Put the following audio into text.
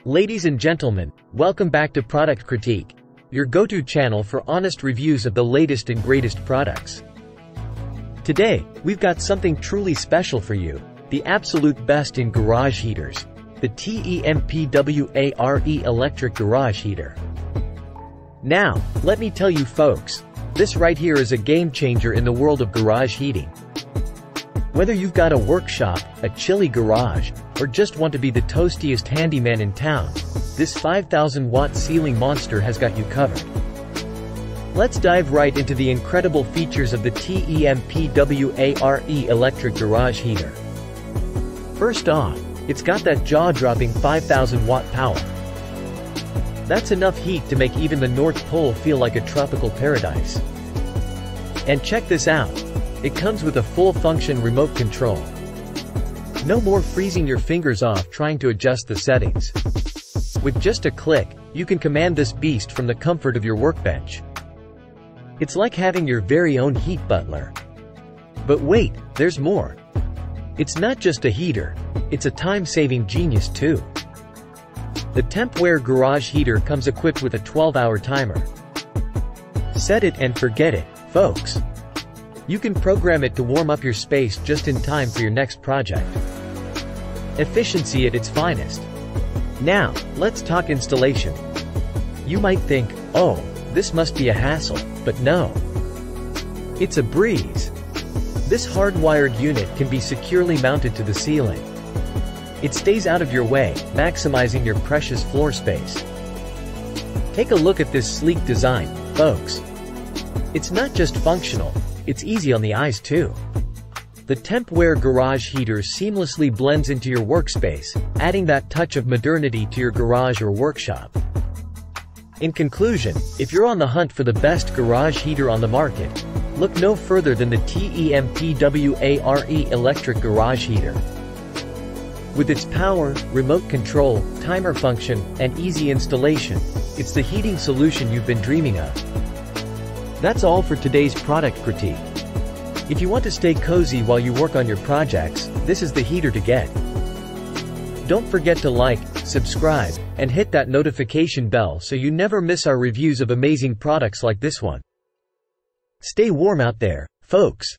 Ladies and gentlemen, welcome back to Product Critique, your go-to channel for honest reviews of the latest and greatest products. Today, we've got something truly special for you, the absolute best in garage heaters, the TEMPWARE electric garage heater. Now, let me tell you folks, this right here is a game changer in the world of garage heating. Whether you've got a workshop, a chilly garage, or just want to be the toastiest handyman in town, this 5,000-watt ceiling monster has got you covered. Let's dive right into the incredible features of the TEMPWARE electric garage heater. First off, it's got that jaw-dropping 5,000-watt power. That's enough heat to make even the North Pole feel like a tropical paradise. And check this out. It comes with a full-function remote control. No more freezing your fingers off trying to adjust the settings. With just a click, you can command this beast from the comfort of your workbench. It's like having your very own heat butler. But wait, there's more. It's not just a heater, it's a time-saving genius too. The TEMPWARE garage heater comes equipped with a 12-hour timer. Set it and forget it, folks. You can program it to warm up your space just in time for your next project. Efficiency at its finest. Now, let's talk installation. You might think, oh, this must be a hassle, but no. It's a breeze. This hardwired unit can be securely mounted to the ceiling. It stays out of your way, maximizing your precious floor space. Take a look at this sleek design, folks. It's not just functional, it's easy on the eyes too. The TEMPWARE garage heater seamlessly blends into your workspace, adding that touch of modernity to your garage or workshop. In conclusion, if you're on the hunt for the best garage heater on the market, look no further than the TEMPWARE electric garage heater. With its power, remote control, timer function, and easy installation, it's the heating solution you've been dreaming of. That's all for today's product critique. If you want to stay cozy while you work on your projects, this is the heater to get. Don't forget to like, subscribe, and hit that notification bell so you never miss our reviews of amazing products like this one. Stay warm out there, folks.